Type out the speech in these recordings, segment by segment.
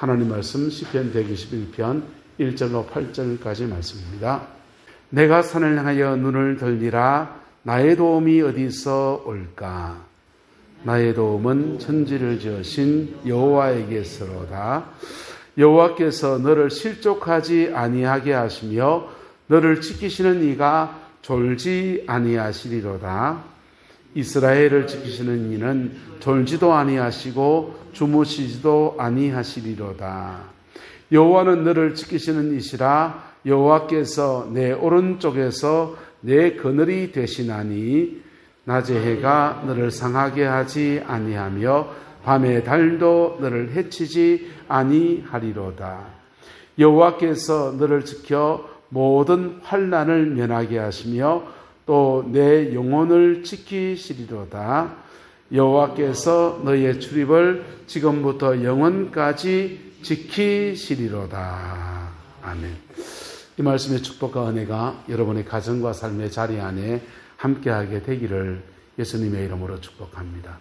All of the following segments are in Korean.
하나님 말씀 시편 121편 1절로 8절까지 말씀입니다. 내가 산을 향하여 눈을 들리라. 나의 도움이 어디서 올까? 나의 도움은 천지를 지으신 여호와에게서로다. 여호와께서 너를 실족하지 아니하게 하시며 너를 지키시는 이가 졸지 아니하시리로다. 이스라엘을 지키시는 이는 졸지도 아니하시고 주무시지도 아니하시리로다. 여호와는 너를 지키시는 이시라. 여호와께서 내 오른쪽에서 내 그늘이 되시나니 낮의 해가 너를 상하게 하지 아니하며 밤의 달도 너를 해치지 아니하리로다. 여호와께서 너를 지켜 모든 환난을 면하게 하시며 또 내 영혼을 지키시리로다. 여호와께서 너의 출입을 지금부터 영원까지 지키시리로다. 아멘. 이 말씀의 축복과 은혜가 여러분의 가정과 삶의 자리 안에 함께하게 되기를 예수님의 이름으로 축복합니다.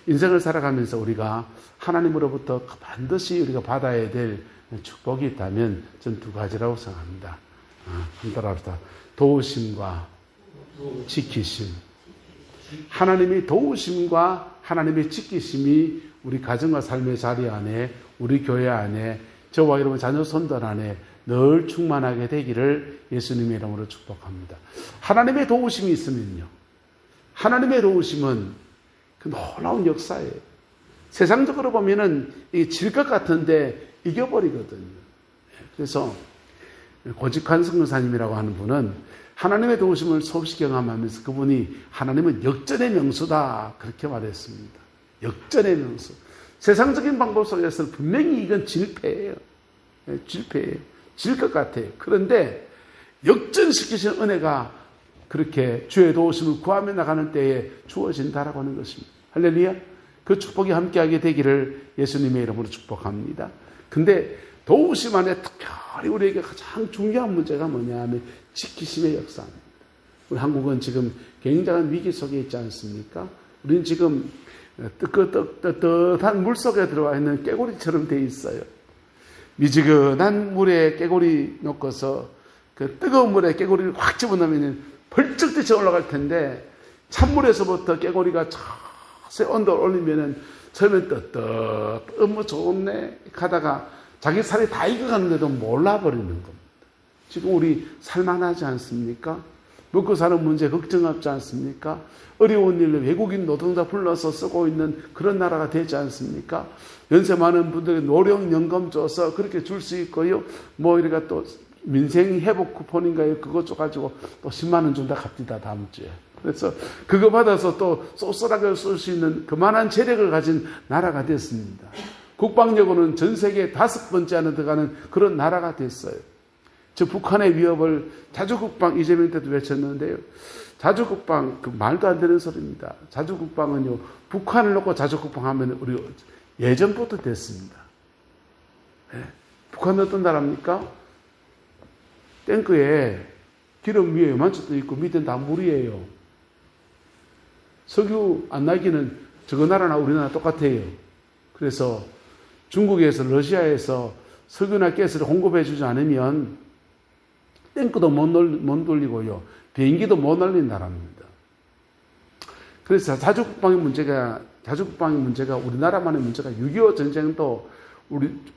인생을 살아가면서 우리가 하나님으로부터 반드시 우리가 받아야 될 축복이 있다면 전 두 가지라고 생각합니다. 한번 따라합시다. 도우심과 지키심. 하나님의 도우심과 하나님의 지키심이 우리 가정과 삶의 자리 안에, 우리 교회 안에, 저와 여러분 자녀 손들 안에 늘 충만하게 되기를 예수님의 이름으로 축복합니다. 하나님의 도우심이 있으면요, 하나님의 도우심은 그 놀라운 역사예요. 세상적으로 보면은 이게 질 것 같은데 이겨버리거든요. 그래서 고직한 성교사님이라고 하는 분은 하나님의 도우심을 수없이 경험하면서 그분이 하나님은 역전의 명수다 그렇게 말했습니다. 역전의 명수. 세상적인 방법 속에서 분명히 이건 질패예요. 질패예요. 질 것 같아요. 그런데 역전시키시는 은혜가 그렇게 주의 도우심을 구하며 나가는 때에 주어진다라고 하는 것입니다. 할렐루야. 그 축복이 함께하게 되기를 예수님의 이름으로 축복합니다. 근데 도우심 안에 특별히 우리에게 가장 중요한 문제가 뭐냐 하면 지키심의 역사입니다. 우리 한국은 지금 굉장한 위기 속에 있지 않습니까? 우리는 지금 뜨뜻한 물 속에 들어와 있는 깨구리처럼 돼 있어요. 미지근한 물에 깨구리 넣고서 그 뜨거운 물에 깨구리를 확 집어넣으면 벌쩍 뛰쳐 올라갈 텐데 찬물에서부터 깨구리가 서서히 온도를 올리면은 처음엔 너무 좋네 가다가 자기 살이 다 익어가는데도 몰라버리는 겁니다. 지금 우리 살만하지 않습니까? 먹고 사는 문제 걱정 없지 않습니까? 어려운 일로 외국인 노동자 불러서 쓰고 있는 그런 나라가 되지 않습니까? 연세 많은 분들이 노령연금 줘서 그렇게 줄 수 있고요. 뭐 이렇게 또 민생 회복 쿠폰인가요? 그거 줘가지고 또 10만 원 준다 갑니다 다음 주에. 그래서 그거 받아서 또 쏠쏠하게 쓸 수 있는 그만한 재력을 가진 나라가 됐습니다. 국방력으로는 전 세계 5번째 안에 들어가는 그런 나라가 됐어요. 저 북한의 위협을 자주국방 이재명 때도 외쳤는데요. 자주국방 그 말도 안 되는 소리입니다. 자주국방은요 북한을 놓고 자주국방하면 우리 예전부터 됐습니다. 네. 북한은 어떤 나라입니까? 탱크에 기름 위에 요만치도 있고 밑에는 다 물이에요. 석유 안 나기는 저거 나라나 우리나라 똑같아요. 그래서 중국에서 러시아에서 석유나 가스를 공급해 주지 않으면 탱크도 못 돌리고요. 비행기도 못 날린 나라입니다. 그래서 자주국방의 문제가 우리나라만의 문제가 6.25 전쟁도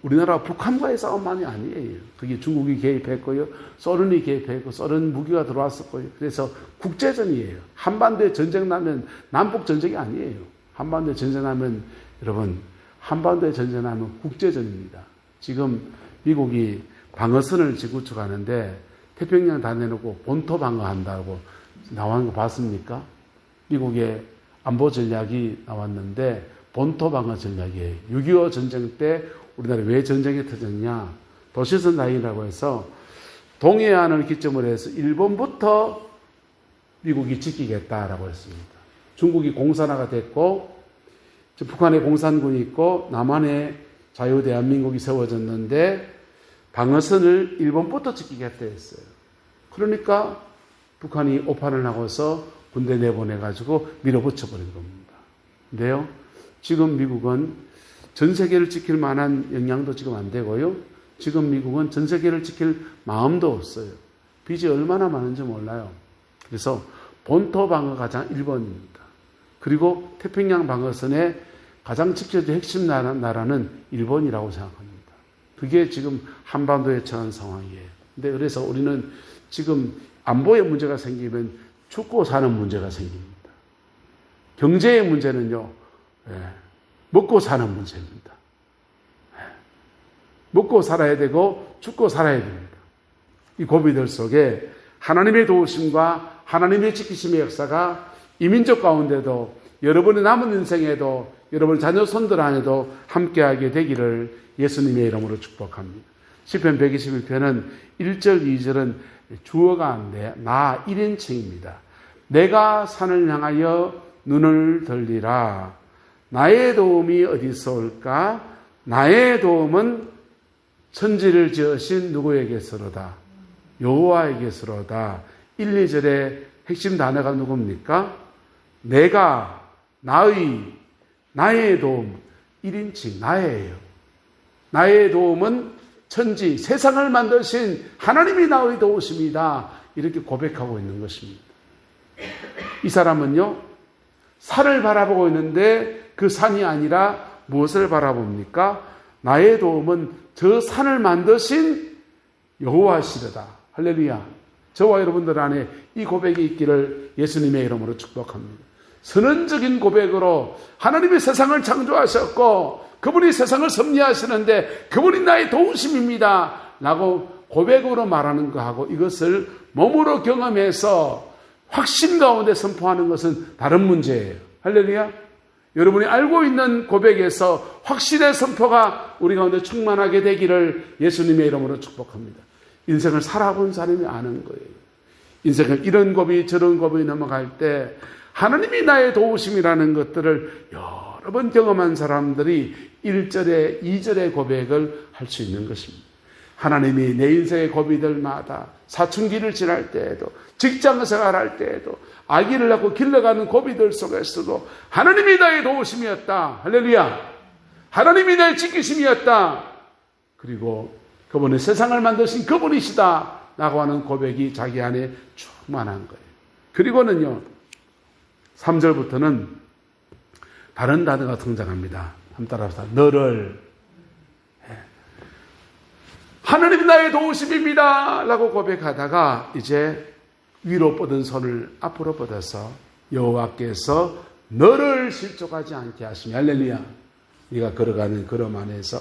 우리나라 북한과의 싸움만이 아니에요. 그게 중국이 개입했고요. 소련이 개입했고 소련 무기가 들어왔었고요. 그래서 국제전이에요. 한반도에 전쟁 나면 남북 전쟁이 아니에요. 한반도에 전쟁 나면 여러분 한반도에 전쟁 나면 국제전입니다. 지금 미국이 방어선을 재구축하는데 태평양 다 내놓고 본토 방어한다고 나온 거 봤습니까? 미국의 안보 전략이 나왔는데 본토 방어 전략이에요. 6.25 전쟁 때 우리나라 왜 전쟁이 터졌냐? 도시선 라인이라고 해서 동해안을 기점으로 해서 일본부터 미국이 지키겠다라고 했습니다. 중국이 공산화가 됐고 북한에 공산군이 있고 남한에 자유대한민국이 세워졌는데 방어선을 일본부터 지키겠다 했어요. 그러니까 북한이 오판을 하고서 군대 내보내가지고 밀어붙여버린 겁니다. 근데요, 지금 미국은 전 세계를 지킬 만한 역량도 지금 안 되고요. 지금 미국은 전 세계를 지킬 마음도 없어요. 빚이 얼마나 많은지 몰라요. 그래서 본토 방어가 가장 1번입니다. 그리고 태평양 방어선의 가장 직접적 핵심 나라는 일본이라고 생각합니다. 그게 지금 한반도에 처한 상황이에요. 근데 그래서 우리는 지금 안보의 문제가 생기면 죽고 사는 문제가 생깁니다. 경제의 문제는요, 먹고 사는 문제입니다. 먹고 살아야 되고 죽고 살아야 됩니다. 이 고비들 속에 하나님의 도우심과 하나님의 지키심의 역사가 이민족 가운데도 여러분의 남은 인생에도 여러분 자녀 손들 안에도 함께하게 되기를 예수님의 이름으로 축복합니다. 시편 121편은 1절 2절은 주어가 나 1인칭입니다. 내가 산을 향하여 눈을 들리라. 나의 도움이 어디서 올까? 나의 도움은 천지를 지으신 누구에게서로다? 여호와에게서로다. 1, 2절의 핵심 단어가 누굽니까? 내가, 나의 도움, 1인칭, 나예요. 나의 도움은 천지, 세상을 만드신 하나님이 나의 도우심이다. 이렇게 고백하고 있는 것입니다. 이 사람은요, 산을 바라보고 있는데 그 산이 아니라 무엇을 바라봅니까? 나의 도움은 저 산을 만드신 여호와시로다. 할렐루야. 저와 여러분들 안에 이 고백이 있기를 예수님의 이름으로 축복합니다. 선언적인 고백으로 하나님이 세상을 창조하셨고 그분이 세상을 섭리하시는데 그분이 나의 도우심입니다 라고 고백으로 말하는 거하고 이것을 몸으로 경험해서 확신 가운데 선포하는 것은 다른 문제예요. 할렐루야. 여러분이 알고 있는 고백에서 확신의 선포가 우리 가운데 충만하게 되기를 예수님의 이름으로 축복합니다. 인생을 살아본 사람이 아는 거예요. 인생을 이런 고비 저런 고비 넘어갈 때 하나님이 나의 도우심이라는 것들을 여러 번 경험한 사람들이 1절에 2절의 고백을 할 수 있는 것입니다. 하나님이 내 인생의 고비들마다 사춘기를 지날 때에도 직장 생활할 때에도 아기를 낳고 길러가는 고비들 속에서도 하나님이 나의 도우심이었다. 할렐루야. 하나님이 나의 지키심이었다. 그리고 그분의 세상을 만드신 그분이시다 라고 하는 고백이 자기 안에 충만한 거예요. 그리고는요 3절부터는 다른 단어가 등장합니다. 한번 따라합시다. 너를 하나님이 나의 도우심입니다 라고 고백하다가 이제 위로 뻗은 손을 앞으로 뻗어서 여호와께서 너를 실족하지 않게 하시며 할렐루야. 네가 걸어가는 걸음 안에서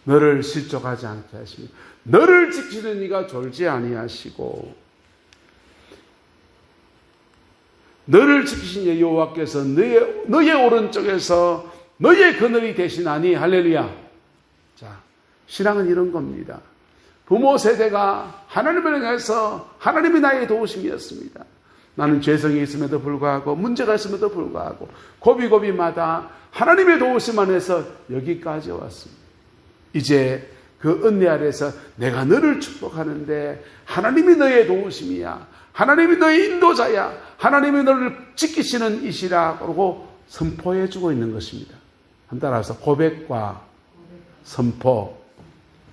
너를 실족하지 않게 하시며 너를 지키는 네가 졸지 아니하시고 너를 지키신 여호와께서 너의 오른쪽에서 너의 그늘이 되시나니 할렐루야. 자, 신앙은 이런 겁니다. 부모 세대가 하나님을 향해서 하나님이 나의 도우심이었습니다. 나는 죄성이 있음에도 불구하고 문제가 있음에도 불구하고 고비고비마다 하나님의 도우심 안에서 여기까지 왔습니다. 이제 그 은혜 아래서 내가 너를 축복하는데 하나님이 너의 도우심이야. 하나님이 너의 인도자야. 하나님이 너를 지키시는 이시라고 선포해 주고 있는 것입니다. 한 따라서 고백과 선포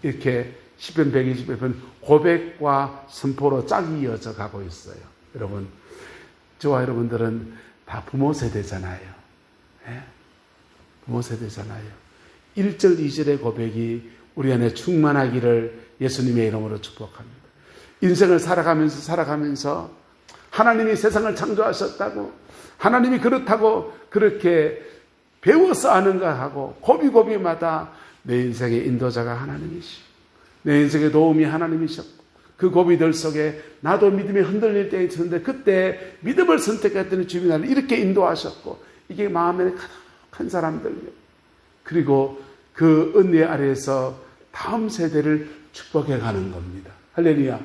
이렇게 시편 120편 고백과 선포로 짝이 이어져 가고 있어요. 여러분 저와 여러분들은 다 부모 세대잖아요. 네? 부모 세대잖아요. 1절 2절의 고백이 우리 안에 충만하기를 예수님의 이름으로 축복합니다. 인생을 살아가면서 하나님이 세상을 창조하셨다고 하나님이 그렇다고 그렇게 배워서 아는가 하고 고비고비마다 내 인생의 인도자가 하나님이시고 내 인생의 도움이 하나님이셨고 그 고비들 속에 나도 믿음이 흔들릴 때가 있었는데 그때 믿음을 선택했더니 주님이 나를 이렇게 인도하셨고 이게 마음에 가득한 사람들요. 그리고 그 은혜 아래에서 다음 세대를 축복해 가는 겁니다. 할렐루야.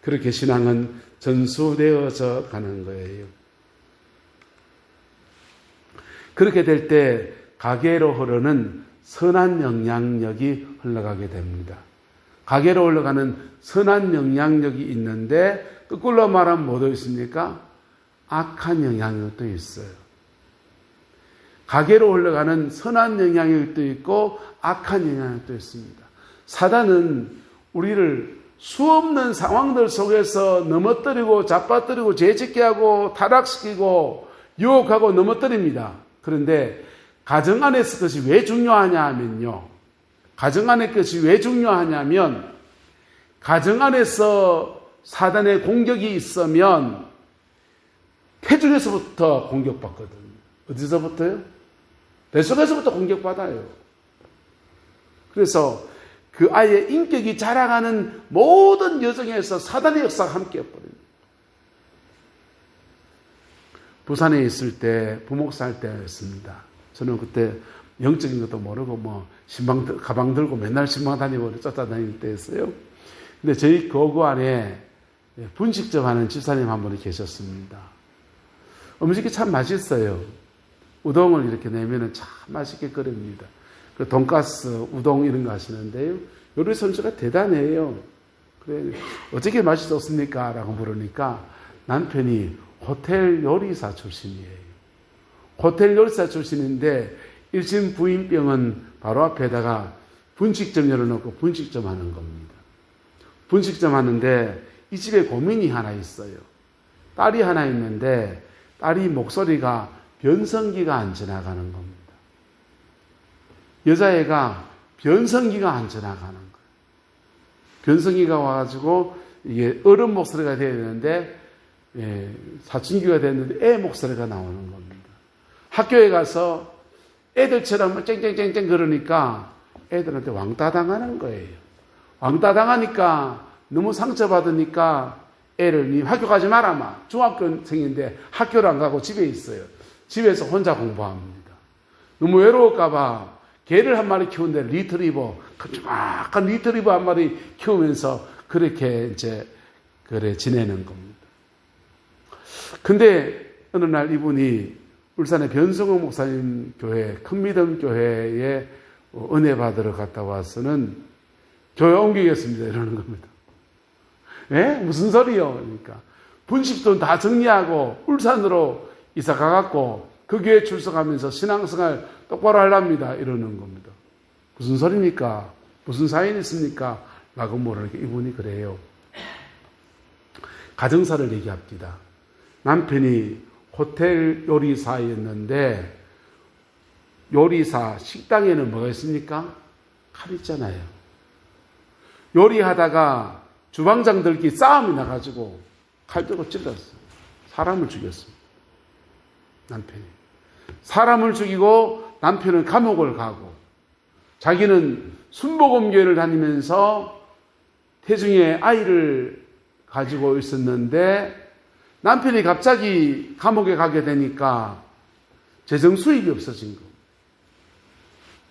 그렇게 신앙은 전수되어져 가는 거예요. 그렇게 될 때 가계로 흐르는 선한 영향력이 흘러가게 됩니다. 가계로 흘러가는 선한 영향력이 있는데 거꾸로 말하면 뭐도 있습니까? 악한 영향력도 있어요. 가계로 흘러가는 선한 영향력도 있고 악한 영향력도 있습니다. 사단은 우리를 수없는 상황들 속에서 넘어뜨리고 잡아뜨리고 죄짓게 하고 타락시키고 유혹하고 넘어뜨립니다. 그런데 가정 안에서 그것이 왜 중요하냐 하면요. 가정 안의 것이 왜 중요하냐면 가정 안에서 사단의 공격이 있으면 태중에서부터 공격받거든요. 어디서부터요? 뱃속에서부터 공격받아요. 그래서 그 아이의 인격이 자라가는 모든 여정에서 사단의 역사가 함께 해버립니다. 부산에 있을 때 부목사 할 때였습니다. 저는 그때 영적인 것도 모르고 가방 들고 맨날 신방 다니고 쫓아다닐 때였어요. 근데 저희 교구 안에 분식점 하는 집사님 한 분이 계셨습니다. 음식이 참 맛있어요. 우동을 이렇게 내면은 참 맛있게 끓입니다. 그 돈가스, 우동 이런 거 하시는데요. 요리 솜씨가 대단해요. 그래, 어떻게 맛있었습니까? 라고 물으니까 남편이 호텔 요리사 출신이에요. 호텔 요리사 출신인데 일심 부인병은 바로 앞에다가 분식점 열어놓고 분식점 하는 겁니다. 분식점 하는데 이 집에 고민이 하나 있어요. 딸이 하나 있는데 딸이 목소리가 변성기가 안 지나가는 겁니다. 여자애가 변성기가 안 지나가는 거예요. 변성기가 와가지고 이게 어른 목소리가 돼야 되는데 사춘기가 됐는데 애 목소리가 나오는 겁니다. 학교에 가서 애들처럼 쨍쨍쨍쨍 그러니까 애들한테 왕따 당하는 거예요. 왕따 당하니까 너무 상처받으니까 애를 니 학교 가지 마라 마. 중학교생인데 학교를 안 가고 집에 있어요. 집에서 혼자 공부합니다. 너무 외로울까봐 개를 한 마리 키우는데 리트리버, 조그맣은 리트리버 한 마리 키우면서 그렇게 그래 지내는 겁니다. 근데 어느 날 이분이 울산의 변성호 목사님 교회, 큰미덕 교회에 은혜 받으러 갔다 와서는 교회 옮기겠습니다. 이러는 겁니다. 예? 무슨 소리요? 그러니까 분식돈 다 정리하고 울산으로 이사 가갖고 그 교회 출석하면서 신앙생활 똑바로 하랍니다. 이러는 겁니다. 무슨 소리입니까? 무슨 사연이 있습니까? 라고 물으니까 이분이 그래요. 가정사를 얘기합니다. 남편이 호텔 요리사였는데 요리사 식당에는 뭐가 있습니까? 칼 있잖아요. 요리하다가 주방장들끼리 싸움이 나가지고 칼 들고 찔렀어요. 사람을 죽였습니다. 남편이. 사람을 죽이고 남편은 감옥을 가고 자기는 순복음교회를 다니면서 태중에 아이를 가지고 있었는데 남편이 갑자기 감옥에 가게 되니까 재정 수입이 없어진 거.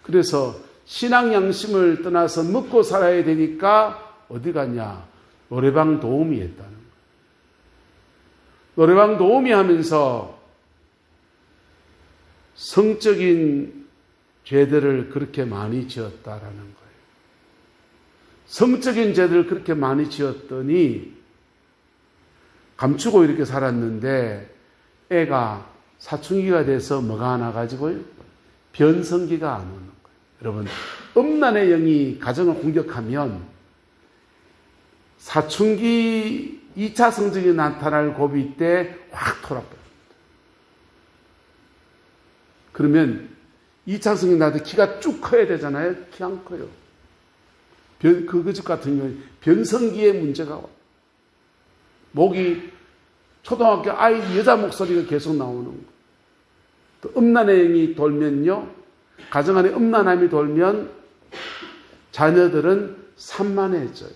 그래서 신앙 양심을 떠나서 먹고 살아야 되니까 어디 갔냐? 노래방 도우미 했다는 거예요. 노래방 도우미 하면서 성적인 죄들을 그렇게 많이 지었다라는 거예요. 성적인 죄들을 그렇게 많이 지었더니 감추고 이렇게 살았는데 애가 사춘기가 돼서 뭐가 안 와가지고요? 변성기가 안 오는 거예요. 여러분, 음란의 영이 가정을 공격하면 사춘기 2차 성적이 나타날 고비 때 확 돌아버립니다. 그러면 2차 성적이 나도 키가 쭉 커야 되잖아요. 키 안 커요. 그 집 같은 경우는 변성기에 문제가 와요. 목이 초등학교 아이 여자 목소리가 계속 나오는 거예요. 또 음란의 영이 돌면요. 가정 안에 음란함이 돌면 자녀들은 산만해져요.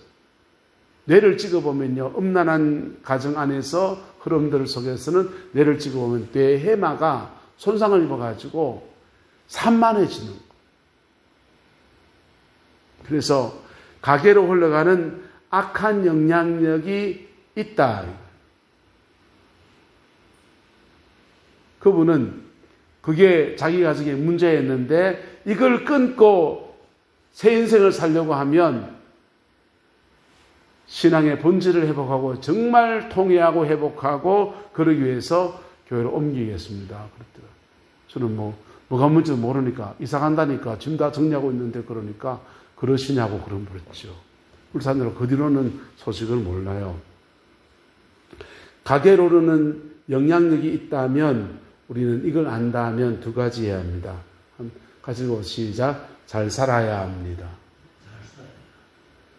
뇌를 찍어보면요. 음란한 가정 안에서 흐름들 속에서는 뇌를 찍어보면 뇌 해마가 손상을 입어가지고 산만해지는 거예요. 그래서 가계로 흘러가는 악한 영향력이 있다. 그분은 그게 자기 가정의 문제였는데 이걸 끊고 새 인생을 살려고 하면 신앙의 본질을 회복하고 정말 통회하고 회복하고 그러기 위해서 교회를 옮기겠습니다. 그랬더라고요. 저는 뭐가 문제인지 모르니까 이사 간다니까 짐 다 정리하고 있는데 그러니까 그러시냐고 물었죠. 울산으로 그 뒤로는 소식을 몰라요. 가게로는 영향력이 있다면 우리는 이걸 안다면 두 가지 해야 합니다. 가지고 시작. 잘 살아야 합니다.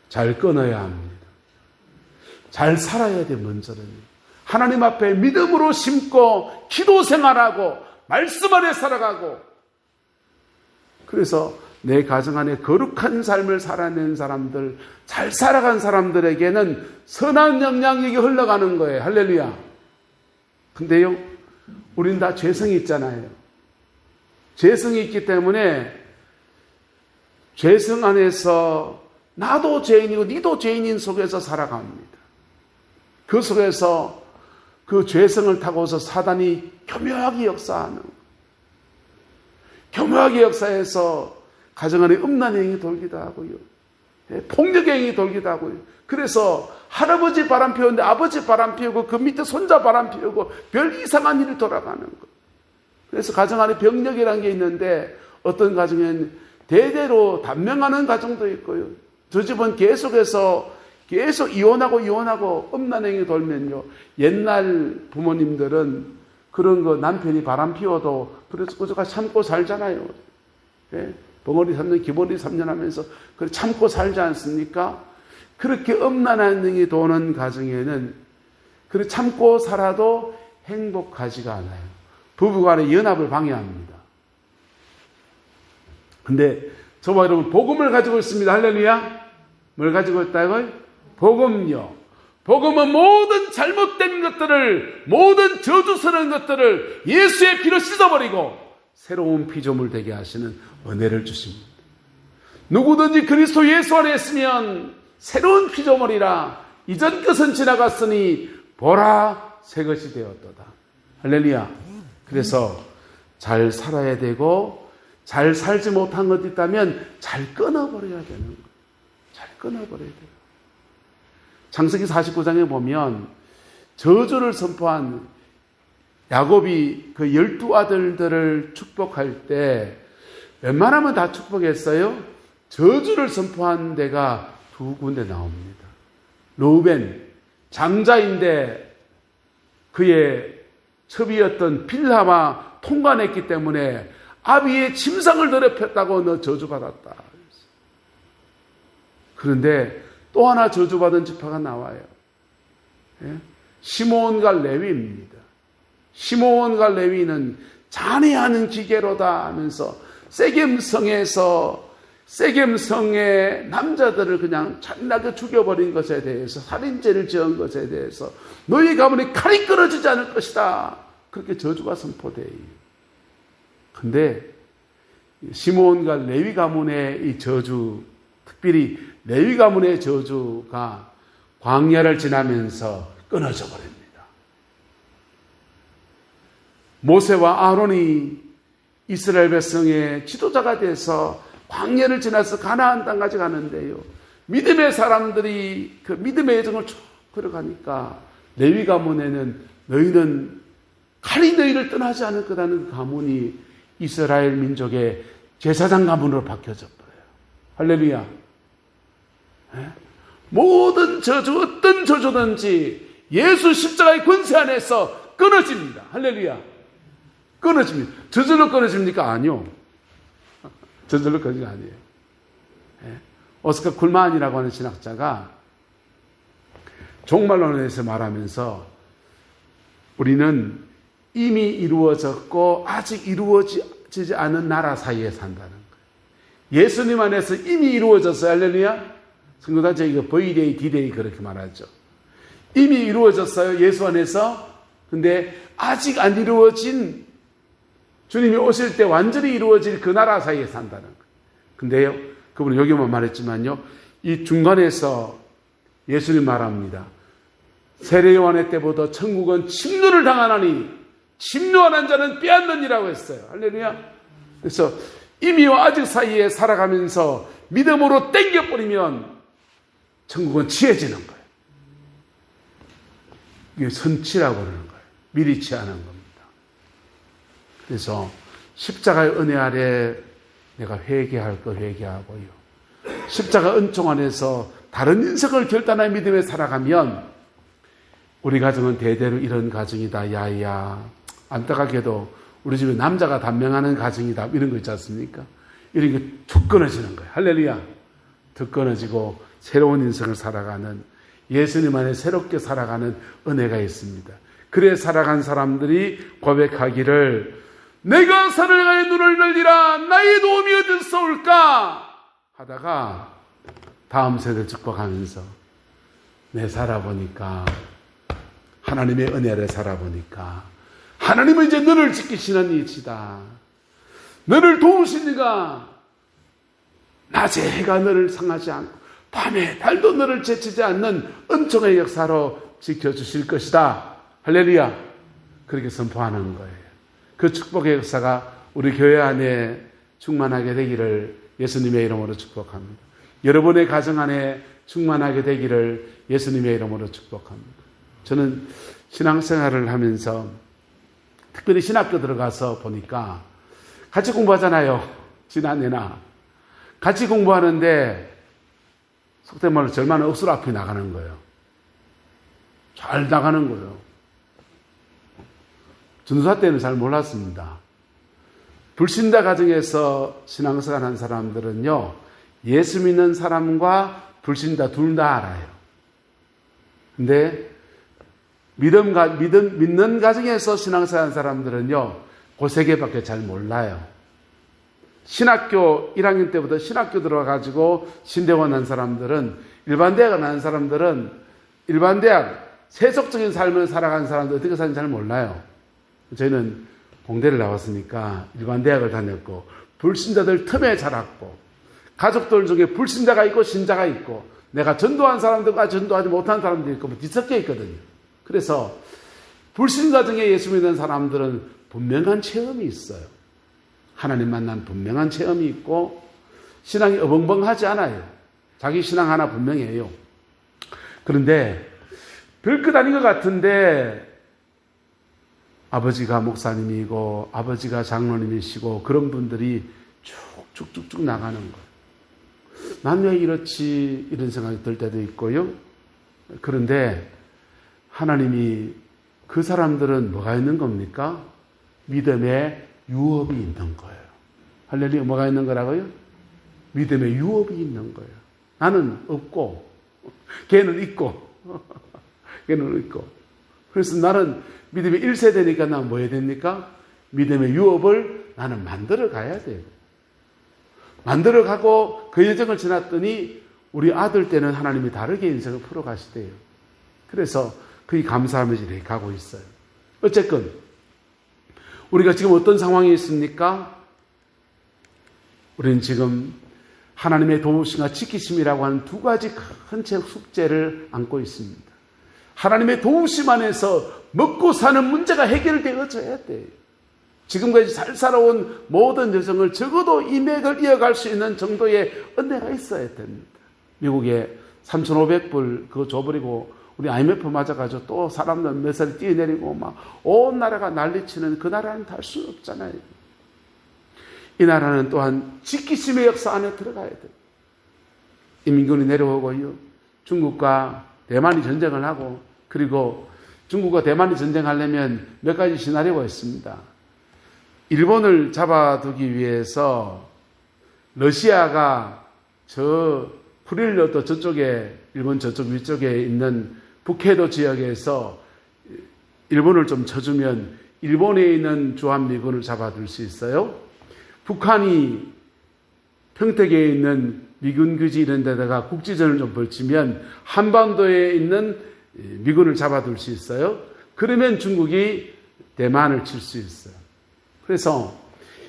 잘 끊어야 합니다. 잘 살아야 돼. 먼저는 하나님 앞에 믿음으로 심고 기도 생활하고 말씀 안에 살아가고, 그래서 내 가정 안에 거룩한 삶을 살아낸 사람들, 잘 살아간 사람들에게는 선한 영향력이 흘러가는 거예요. 할렐루야. 근데요, 우린 다 죄성이 있잖아요. 죄성이 있기 때문에 죄성 안에서 나도 죄인이고 니도 죄인인 속에서 살아갑니다. 그 속에서 그 죄성을 타고서 사단이 교묘하게 역사하는, 교묘하게 역사해서 가정 안에 음란의 행위 돌기도 하고요, 폭력의 행위 돌기도 하고요. 그래서 할아버지 바람 피우는데 아버지 바람 피우고 그 밑에 손자 바람 피우고 별 이상한 일이 돌아가는 거. 그래서 가정 안에 병력이라는 게 있는데 어떤 가정에는 대대로 단명하는 가정도 있고요. 저 집은 계속 이혼하고 음란행위 돌면요, 옛날 부모님들은 그런 거 남편이 바람 피워도 그래서 그저가 참고 살잖아요. 벙어리 3년 기본리 3년 하면서 그래 참고 살지 않습니까? 그렇게 음란한 행위 도는 가정에는 그렇게 참고 살아도 행복하지가 않아요. 부부간의 연합을 방해합니다. 근데 저와 여러분 복음을 가지고 있습니다. 할렐루야. 뭘 가지고 있다고요? 복음요. 복음은 모든 잘못된 것들을, 모든 저주스러운 것들을 예수의 피로 씻어버리고 새로운 피조물 되게 하시는 은혜를 주십니다. 누구든지 그리스도 예수 안에 있으면 새로운 피조물이라, 이전 것은 지나갔으니 보라 새 것이 되었도다. 할렐루야. 그래서 잘 살아야 되고, 잘 살지 못한 것 있다면 잘 끊어버려야 되는 거예요. 잘 끊어버려야 돼요. 창세기 49장에 보면 저주를 선포한 야곱이 그 12아들들을 축복할 때 웬만하면 다 축복했어요. 저주를 선포한 데가 두 군데 나옵니다. 르우벤, 장자인데 그의 첩이었던 빌하와 통관했기 때문에 아비의 침상을 더럽혔다고 너 저주받았다. 그런데 또 하나 저주받은 지파가 나와요. 시므온과 레위입니다. 시므온과 레위는 잔해하는 기계로다 하면서 세겜성의 남자들을 그냥 잔인하게 죽여버린 것에 대해서, 살인죄를 지은 것에 대해서 너희 가문이 칼이 끊어지지 않을 것이다. 그렇게 저주가 선포돼요. 근데 시므온과 레위 가문의 이 저주, 특별히 레위 가문의 저주가 광야를 지나면서 끊어져 버립니다. 모세와 아론이 이스라엘 백성의 지도자가 돼서 광야를 지나서 가나안 땅까지 가는데요, 믿음의 사람들이 그 믿음의 여정을 쭉 걸어가니까 레위 가문에는 너희는 칼이 너희를 떠나지 않을 거라는 가문이 이스라엘 민족의 제사장 가문으로 바뀌어져 버려요. 할렐루야. 모든 저주, 어떤 저주든지 예수 십자가의 권세 안에서 끊어집니다. 할렐루야. 끊어집니다. 저절로 끊어집니까? 아니요. 저절로 끊어지는 게 아니에요. 오스카 쿨만이라고 하는 신학자가 종말론에서 말하면서 우리는 이미 이루어졌고 아직 이루어지지 않은 나라 사이에 산다는 거예요. 예수님 안에서 이미 이루어졌어요. 할렐루야. 성도단체 이거 V-Day, D-Day 그렇게 말하죠. 이미 이루어졌어요. 예수 안에서. 근데 아직 안 이루어진, 주님이 오실 때 완전히 이루어질 그 나라 사이에 산다는 거예요. 근데요, 그분은 여기만 말했지만요, 이 중간에서 예수님 말합니다. 세례요한의 때보다 천국은 침노를 당하나니 침노하는 자는 빼앗느니라고 했어요. 할렐루야. 그래서 이미와 아직 사이에 살아가면서 믿음으로 땡겨버리면 천국은 취해지는 거예요. 이게 선취라고 그러는 거예요. 미리 취하는 겁니다. 그래서 십자가의 은혜 아래 내가 회개할 거 회개하고요. 십자가 은총 안에서 다른 인생을 결단하여 믿음에 살아가면 우리 가정은 대대로 이런 가정이다. 야야, 안타깝게도 우리 집에 남자가 단명하는 가정이다. 이런 거 있지 않습니까? 이런 게 툭 끊어지는 거예요. 할렐루야. 툭 끊어지고 새로운 인생을 살아가는, 예수님 안에 새롭게 살아가는 은혜가 있습니다. 그래 살아간 사람들이 고백하기를 내가 산을 향하여 눈을 들리라 나의 도움이 어디서 올까 하다가 다음 세대 축복하면서 내 살아보니까 하나님의 은혜 아래 살아보니까 하나님은 이제 너를 지키시는 이치다. 너를 도우신 이가 낮에 해가 너를 상하지 않고 밤에 달도 너를 제치지 않는 은총의 역사로 지켜주실 것이다. 할렐루야. 그렇게 선포하는 거예요. 그 축복의 역사가 우리 교회 안에 충만하게 되기를 예수님의 이름으로 축복합니다. 여러분의 가정 안에 충만하게 되기를 예수님의 이름으로 축복합니다. 저는 신앙생활을 하면서 특별히 신학교 들어가서 보니까 같이 공부하잖아요. 지난해나. 같이 공부하는데 속된 말로 절반은 억수로 앞이 나가는 거예요. 잘 나가는 거예요. 전도사 때는 잘 몰랐습니다. 불신자 가정에서 신앙생활 한 사람들은요, 예수 믿는 사람과 불신자 둘 다 알아요. 근데 믿는 가정에서 신앙생활 한 사람들은요, 그 세 개밖에 잘 몰라요. 신학교 1학년 때부터 신학교 들어가가지고 신대원 한 사람들은, 일반대학을 나온 사람들은 일반대학, 세속적인 삶을 살아가는 사람들 어떻게 사는지 잘 몰라요. 저희는 공대를 나왔으니까 일반대학을 다녔고, 불신자들 틈에 자랐고, 가족들 중에 불신자가 있고 신자가 있고, 내가 전도한 사람들과 전도하지 못한 사람들이 있고 뒤섞여 있거든요. 그래서 불신자 중에 예수 믿는 사람들은 분명한 체험이 있어요. 하나님 만난 분명한 체험이 있고 신앙이 어벙벙하지 않아요. 자기 신앙 하나 분명해요. 그런데 별것 아닌 것 같은데 아버지가 목사님이고 아버지가 장로님이시고 그런 분들이 쭉쭉쭉쭉 나가는 거예요. 난 왜 이렇지 이런 생각이 들 때도 있고요. 그런데 하나님이 그 사람들은 뭐가 있는 겁니까? 믿음의 유업이 있는 거예요. 할렐루야. 뭐가 있는 거라고요? 믿음의 유업이 있는 거예요. 나는 없고 걔는 있고 걔는 있고. 그래서 나는 믿음의 1세대니까 나는 뭐 해야 됩니까? 믿음의 유업을 나는 만들어 가야 돼요. 만들어 가고 그 여정을 지났더니 우리 아들 때는 하나님이 다르게 인생을 풀어 가시대요. 그래서 그게 감사하면서 이렇게 가고 있어요. 어쨌건 우리가 지금 어떤 상황이 있습니까? 우리는 지금 하나님의 도우심과 지키심이라고 하는 두 가지 큰 숙제를 안고 있습니다. 하나님의 도우심 안에서 먹고 사는 문제가 해결되어져야 돼요. 지금까지 잘 살아온 모든 여정을 적어도 인맥을 이어갈 수 있는 정도의 은혜가 있어야 됩니다. 미국에 3,500불 그거 줘버리고 우리 IMF 맞아가지고 또 사람들 몇 살 뛰어내리고 막 온 나라가 난리치는 그 나라는 달 수 없잖아요. 이 나라는 또한 지키심의 역사 안에 들어가야 돼요. 인민군이 내려오고요. 중국과 대만이 전쟁을 하고, 그리고 중국과 대만이 전쟁하려면 몇 가지 시나리오가 있습니다. 일본을 잡아두기 위해서 러시아가 저 프릴리오도 저쪽에, 일본 저쪽 위쪽에 있는 북해도 지역에서 일본을 좀 쳐주면 일본에 있는 주한미군을 잡아둘 수 있어요. 북한이 평택에 있는 미군기지 이런 데다가 국지전을 좀 벌치면 한반도에 있는 미군을 잡아둘 수 있어요. 그러면 중국이 대만을 칠 수 있어요. 그래서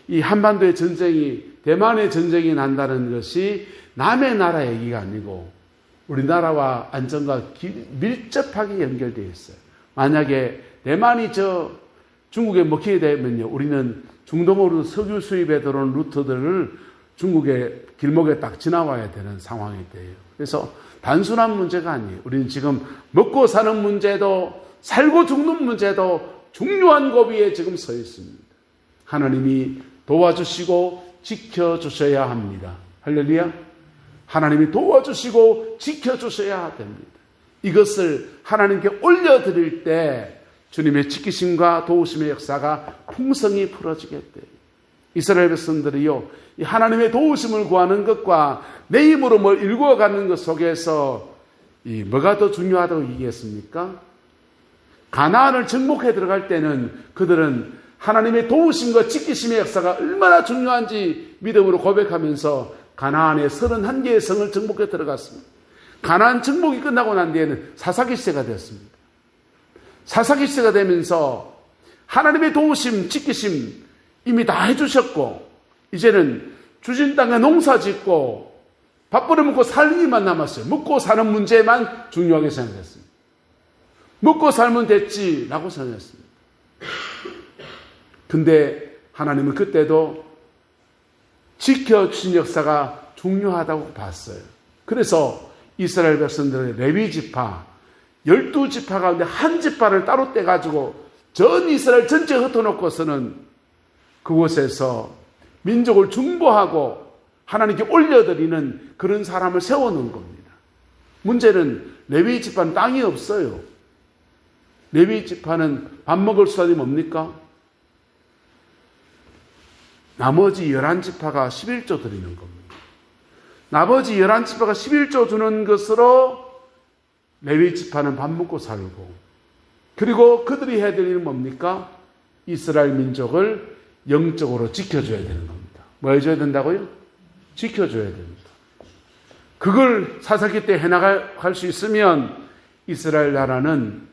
이 한반도의 전쟁이, 대만의 전쟁이 난다는 것이 남의 나라 얘기가 아니고 우리나라와 안전과 밀접하게 연결되어 있어요. 만약에 대만이 중국에 먹히게 되면요, 우리는 중동으로 석유 수입에 들어오는 루트들을 중국의 길목에 딱 지나와야 되는 상황이 돼요. 그래서 단순한 문제가 아니에요. 우리는 지금 먹고 사는 문제도 살고 죽는 문제도 중요한 고비에 지금 서 있습니다. 하나님이 도와주시고 지켜주셔야 합니다. 할렐루야. 하나님이 도와주시고 지켜주셔야 됩니다. 이것을 하나님께 올려드릴 때 주님의 지키심과 도우심의 역사가 풍성히 풀어지겠대요. 이스라엘 백성들이요, 이 하나님의 도우심을 구하는 것과 내 힘으로 뭘 일구어가는 것 속에서 뭐가 더 중요하다고 얘기했습니까? 가나안을 정복해 들어갈 때는 그들은 하나님의 도우심과 지키심의 역사가 얼마나 중요한지 믿음으로 고백하면서 가나안의 31개의 성을 정복해 들어갔습니다. 가나안 정복이 끝나고 난 뒤에는 사사기 시대가 되었습니다. 사사기 시대가 되면서 하나님의 도우심, 지키심 이미 다 해주셨고, 이제는 주신 땅에 농사 짓고 밥벌어 먹고 살기만 남았어요. 먹고 사는 문제만 중요하게 생각했습니다. 먹고 살면 됐지라고 생각했습니다. 근데 하나님은 그때도 지켜주신 역사가 중요하다고 봤어요. 그래서 이스라엘 백성들의 레위지파 12지파 가운데 한 지파를 따로 떼가지고 전 이스라엘 전체 흩어놓고서는 그곳에서 민족을 중보하고 하나님께 올려드리는 그런 사람을 세워놓은 겁니다. 문제는 레위지파는 땅이 없어요. 레위지파는 밥 먹을 수단이 뭡니까? 나머지 11지파가 11조 드리는 겁니다. 나머지 11지파가 11조 주는 것으로 레위지파는 밥 먹고 살고, 그리고 그들이 해야 될 일은 뭡니까? 이스라엘 민족을 영적으로 지켜줘야 되는 겁니다. 뭐 해줘야 된다고요? 지켜줘야 됩니다. 그걸 사사기 때 해나갈 수 있으면 이스라엘 나라는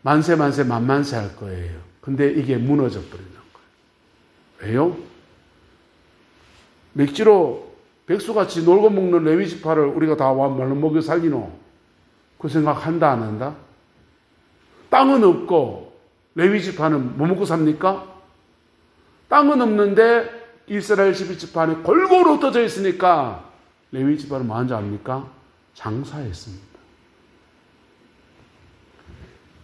만세 만만세 할 거예요. 근데 이게 무너져 버리는 거예요. 왜요? 맥주로 백수같이 놀고 먹는 레위지파를 우리가 다 말로 먹여 살리노? 그 생각 한다 안 한다? 땅은 없고 레위지파는 뭐 먹고 삽니까? 땅은 없는데 이스라엘 12지파는 골고루 흩어져 있으니까 레위지파는 뭐 하는지 압니까? 장사했습니다.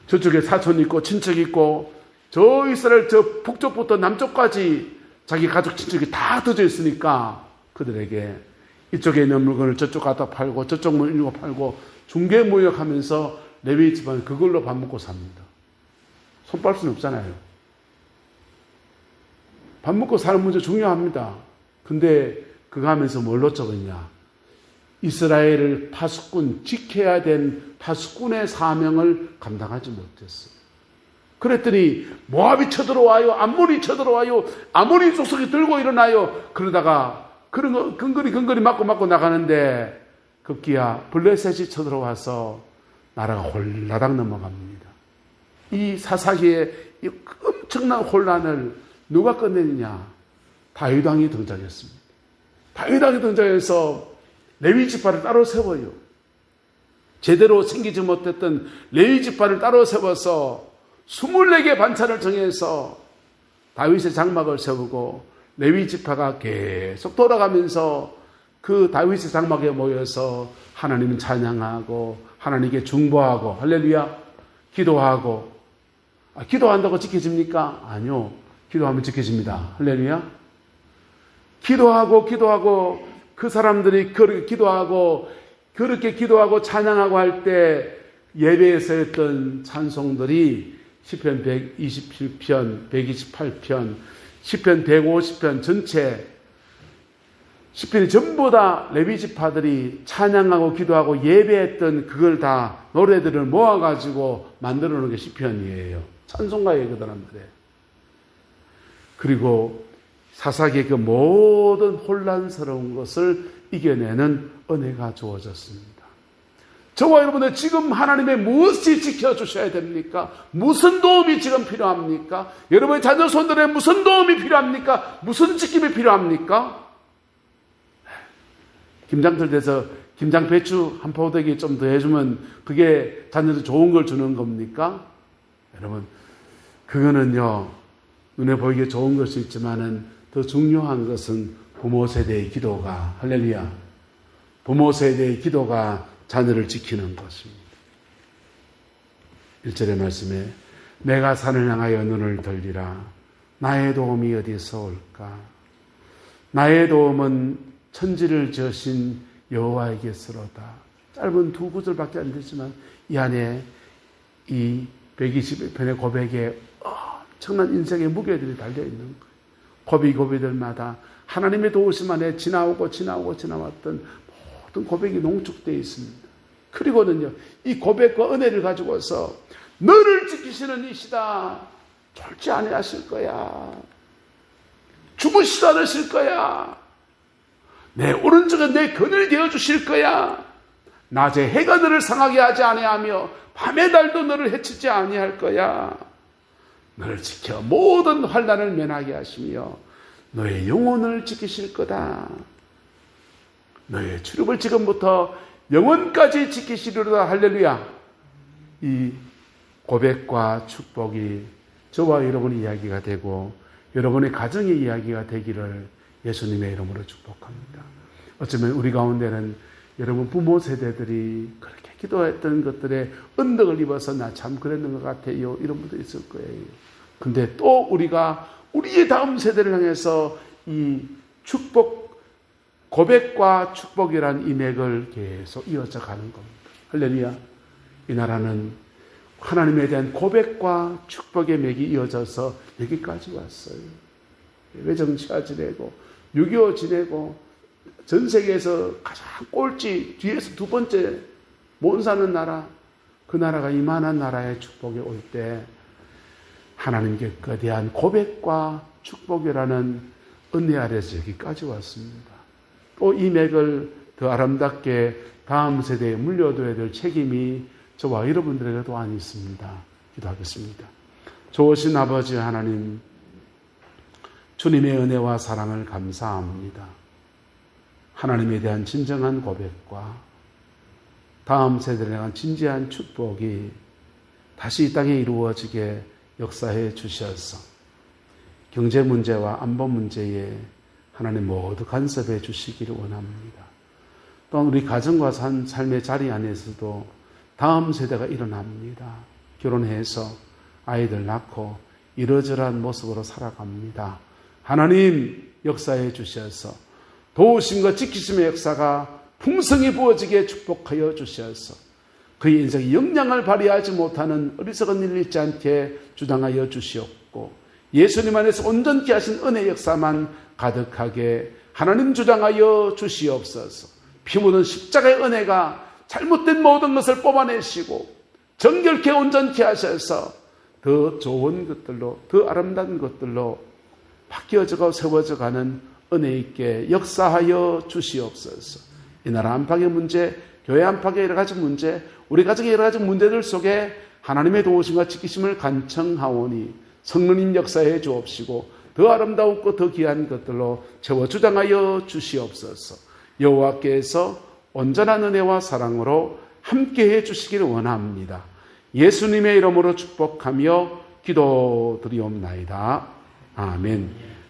저쪽에 사촌 있고 친척 있고 저 이스라엘 저 북쪽부터 남쪽까지 자기 가족 친척이 다 흩어져 있으니까 그들에게 이쪽에 있는 물건을 저쪽 갖다 팔고 저쪽 물건 팔고 중개 무역하면서 레위 집안은 그걸로 밥 먹고 삽니다. 손 빨 수는 없잖아요. 밥 먹고 사는 문제 중요합니다. 근데 그거 하면서 뭘로 적었냐? 이스라엘을 파수꾼, 지켜야 된 파수꾼의 사명을 감당하지 못했어요. 그랬더니 모압이 쳐들어와요. 암몬이 쳐들어와요. 아모리 족속이 들고 일어나요. 그러다가 그런 거 근거리 맞고 나가는데 급기야 블레셋이 쳐들어와서 나라가 홀라당 넘어갑니다. 이 사사기의 이 엄청난 혼란을 누가 끝내느냐? 다윗 왕이 등장했습니다. 다윗 왕이 등장해서 레위 지파를 따로 세워요. 제대로 챙기지 못했던 레위 지파를 따로 세워서 24개 반차를 정해서 다윗의 장막을 세우고 레위 지파가 계속 돌아가면서 그 다윗의 장막에 모여서 하나님은 찬양하고 하나님께 중보하고 할렐루야 기도하고 기도한다고 지켜집니까? 아니요. 기도하면 지켜집니다. 할렐루야. 기도하고 그 사람들이 그렇게 기도하고 찬양하고 할 때 예배에서 했던 찬송들이 시편 127편, 128편, 시편 150편 전체 시편이 전부 다 레위 지파들이 찬양하고 기도하고 예배했던 그걸 다 노래들을 모아가지고 만들어 놓은 게 시편이에요. 찬송가예요, 그 사람들의. 그리고 사사기의 그 모든 혼란스러운 것을 이겨내는 은혜가 주어졌습니다. 저와 여러분들 지금 하나님의 무엇이 지켜주셔야 됩니까? 무슨 도움이 지금 필요합니까? 여러분의 자녀 손들에 무슨 도움이 필요합니까? 무슨 지킴이 필요합니까? 김장철 돼서 김장 배추 한 포대기 좀 더 해주면 그게 자녀들 좋은 걸 주는 겁니까? 여러분 그거는요 눈에 보이게 좋은 걸 수 있지만은 더 중요한 것은 부모 세대의 기도가 할렐루야 부모 세대의 기도가 자녀를 지키는 것입니다. 1절의 말씀에 내가 산을 향하여 눈을 돌리라 나의 도움이 어디서 올까? 나의 도움은 천지를 지으신 여호와에게서로다. 짧은 두 구절밖에 안 되지만 이 안에 이 121편의 고백에 엄청난 인생의 무게들이 달려있는 거예요. 고비들마다 하나님의 도우심 안에 지나왔던 모든 고백이 농축되어 있습니다. 그리고는요, 이 고백과 은혜를 가지고서 너를 지키시는 이시다. 졸지 아니하실 거야. 주무시도 않으실 거야. 내 오른쪽에 내 근을 되어 주실 거야. 낮에 해가 너를 상하게 하지 아니하며 밤의 달도 너를 해치지 아니할 거야. 너를 지켜 모든 환난을 면하게 하시며 너의 영혼을 지키실 거다. 너의 출입을 지금부터 영원까지 지키시리로다. 할렐루야. 이 고백과 축복이 저와 여러분의 이야기가 되고 여러분의 가정의 이야기가 되기를 예수님의 이름으로 축복합니다. 어쩌면 우리 가운데는 여러분 부모 세대들이 그렇게 기도했던 것들에 언덕을 입어서 나 참 그랬는 것 같아요. 이런 분도 있을 거예요. 근데 또 우리가 우리의 다음 세대를 향해서 이 축복, 고백과 축복이란 이 맥을 계속 이어져 가는 겁니다. 할렐루야. 이 나라는 하나님에 대한 고백과 축복의 맥이 이어져서 여기까지 왔어요. 외정치가 지내고 6.25 지내고 전 세계에서 가장 꼴찌 뒤에서 두 번째 못 사는 나라, 그 나라가 이만한 나라의 축복이 올 때 하나님께 대한 고백과 축복이라는 은혜 아래서 여기까지 왔습니다. 또 이 맥을 더 아름답게 다음 세대에 물려둬야 될 책임이 저와 여러분들에게 또한 있습니다. 기도하겠습니다. 좋으신 아버지 하나님, 주님의 은혜와 사랑을 감사합니다. 하나님에 대한 진정한 고백과 다음 세대에 대한 진지한 축복이 다시 이 땅에 이루어지게 역사해 주셔서 경제 문제와 안보 문제에 하나님 모두 간섭해 주시기를 원합니다. 또한 우리 가정과 삶의 자리 안에서도 다음 세대가 일어납니다. 결혼해서 아이들 낳고 이러저러한 모습으로 살아갑니다. 하나님 역사해 주셔서 도우심과 지키심의 역사가 풍성히 부어지게 축복하여 주셔서 그의 인생에 영향을 발휘하지 못하는 어리석은 일 있지 않게 주장하여 주시옵고 예수님 안에서 온전케 하신 은혜 역사만 가득하게 하나님 주장하여 주시옵소서. 피 묻은 십자가의 은혜가 잘못된 모든 것을 뽑아내시고 정결케 온전케 하셔서 더 좋은 것들로, 더 아름다운 것들로 바뀌어져가고 세워져가는 은혜 있게 역사하여 주시옵소서. 이 나라 안팎의 문제, 교회 안팎의 여러 가지 문제, 우리 가정의 여러 가지 문제들 속에 하나님의 도우심과 지키심을 간청하오니 성령님 역사해 주옵시고 더 아름다웠고 더 귀한 것들로 채워 주장하여 주시옵소서. 여호와께서 온전한 은혜와 사랑으로 함께해 주시기를 원합니다. 예수님의 이름으로 축복하며 기도드리옵나이다. 아멘.